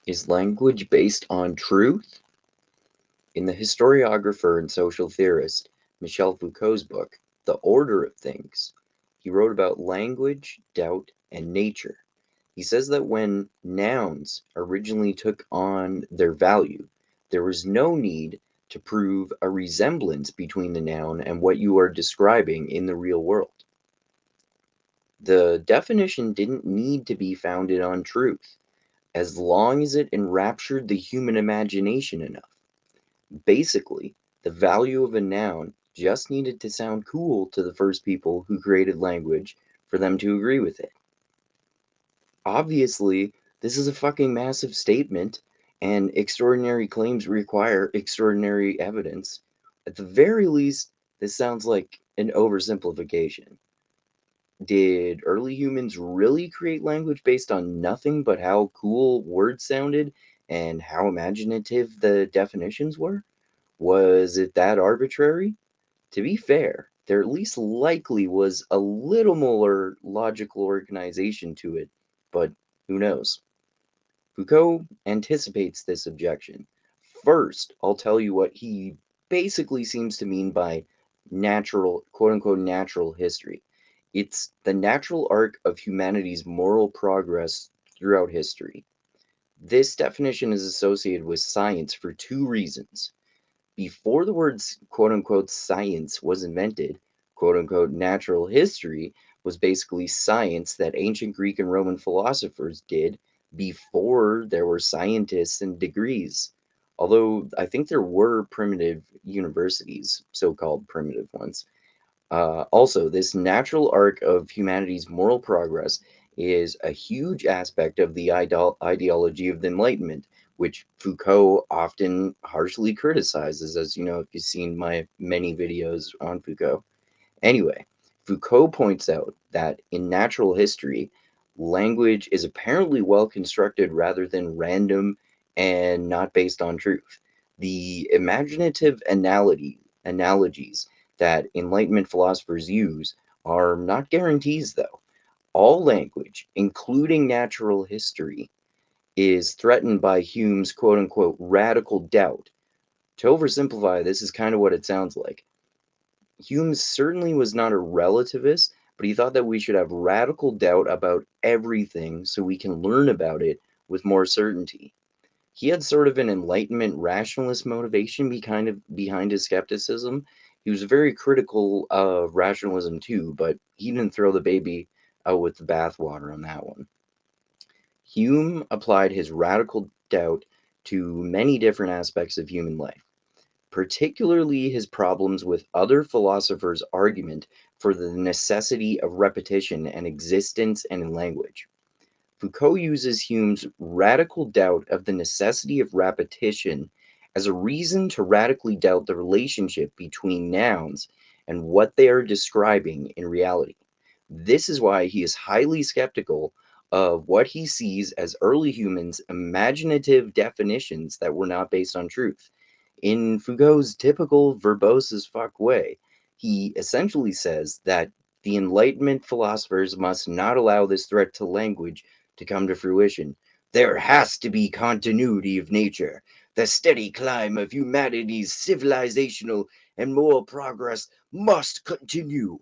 Is language based on truth? In the historiographer and social theorist Michel Foucault's book, The Order of Things, he wrote about language, doubt, and nature. He says that when nouns originally took on their value, there was no need to prove a resemblance between the noun and what you are describing in the real world. The definition didn't need to be founded on truth, as long as it enraptured the human imagination enough. Basically, the value of a noun just needed to sound cool to the first people who created language for them to agree with it. Obviously, this is a fucking massive statement, and extraordinary claims require extraordinary evidence. At the very least, this sounds like an oversimplification. Did early humans really create language based on nothing but how cool words sounded and how imaginative the definitions were? Was it that arbitrary? To be fair, there at least likely was a little more logical organization to it, but who knows? Foucault anticipates this objection. First, I'll tell you what he basically seems to mean by natural, quote unquote, natural history. It's the natural arc of humanity's moral progress throughout history. This definition is associated with science for two reasons. Before the words quote unquote science was invented, quote unquote natural history was basically science that ancient Greek and Roman philosophers did before there were scientists and degrees. Although I think there were primitive universities, so called primitive ones. Also, this natural arc of humanity's moral progress is a huge aspect of the ideology of the Enlightenment, which Foucault often harshly criticizes, as you know, if you've seen my many videos on Foucault. Anyway, Foucault points out that in natural history, language is apparently well constructed rather than random and not based on truth. The imaginative analogies that Enlightenment philosophers use are not guarantees, though. All language, including natural history, is threatened by Hume's quote unquote radical doubt. To oversimplify, this is kind of what it sounds like. Hume certainly was not a relativist, but he thought that we should have radical doubt about everything so we can learn about it with more certainty. He had sort of an Enlightenment rationalist motivation behind his skepticism. He was very critical of rationalism too, but he didn't throw the baby out with the bathwater on that one. Hume applied his radical doubt to many different aspects of human life, particularly his problems with other philosophers' argument for the necessity of repetition and existence and in language. Foucault uses Hume's radical doubt of the necessity of repetition as a reason to radically doubt the relationship between nouns and what they are describing in reality. This is why he is highly skeptical of what he sees as early humans' imaginative definitions that were not based on truth. In Foucault's typical verbose as fuck way, he essentially says that the Enlightenment philosophers must not allow this threat to language to come to fruition. There has to be continuity of nature. The steady climb of humanity's civilizational and moral progress must continue.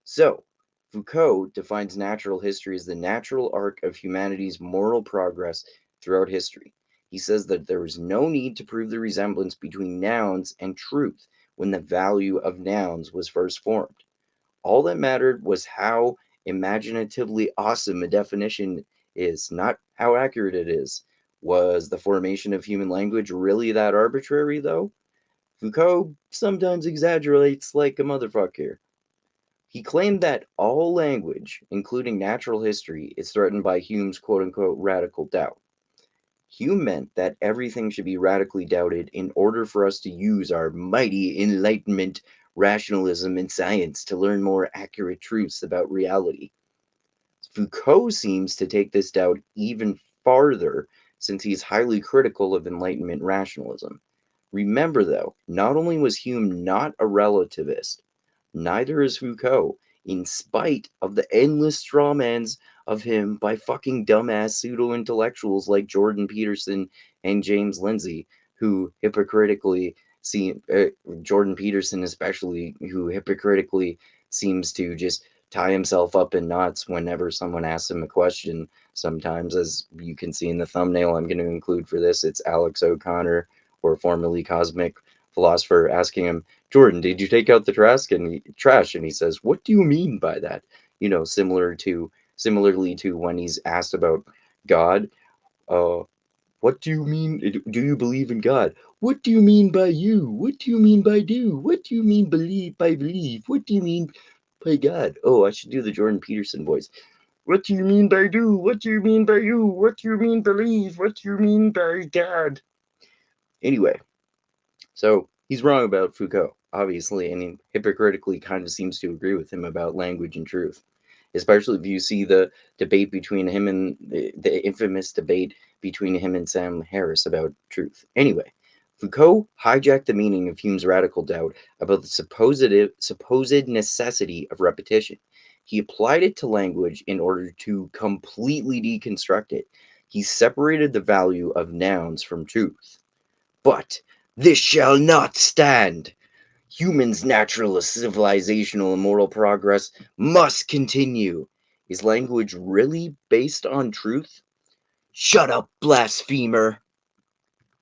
So, Foucault defines natural history as the natural arc of humanity's moral progress throughout history. He says that there is no need to prove the resemblance between nouns and truth when the value of nouns was first formed. All that mattered was how imaginatively awesome a definition is, not how accurate it is. Was the formation of human language really that arbitrary, though? Foucault sometimes exaggerates like a motherfucker. He claimed that all language, including natural history, is threatened by Hume's quote unquote radical doubt. Hume meant that everything should be radically doubted in order for us to use our mighty Enlightenment rationalism and science to learn more accurate truths about reality. Foucault seems to take this doubt even farther since he's highly critical of Enlightenment rationalism. Remember, though, not only was Hume not a relativist, neither is Foucault, in spite of the endless strawmans of him by fucking dumbass pseudo intellectuals like Jordan Peterson and James Lindsay, who hypocritically see Jordan Peterson, especially, who hypocritically seems to just tie himself up in knots whenever someone asks him a question. Sometimes, as you can see in the thumbnail I'm going to include for this, it's Alex O'Connor, or formerly Cosmic Philosopher, asking him, Jordan, did you take out the trash? And he says, what do you mean by that? Similarly to when he's asked about God, uh, what do you mean? Do you believe in God? What do you mean by you? What do you mean by do? What do you mean believe by believe? What do you mean by God? Oh, I should do the Jordan Peterson voice. What do you mean by do? What do you mean by you? What do you mean believe? What do you mean by God? Anyway, so he's wrong about Foucault, obviously, and he hypocritically kind of seems to agree with him about language and truth, especially if you see the debate between him and the infamous debate between him and Sam Harris about truth. Anyway, Foucault hijacked the meaning of Hume's radical doubt about the supposed necessity of repetition. He applied it to language in order to completely deconstruct it. He separated the value of nouns from truth. But this shall not stand. Humans' natural civilizational and moral progress must continue. Is language really based on truth? Shut up, blasphemer!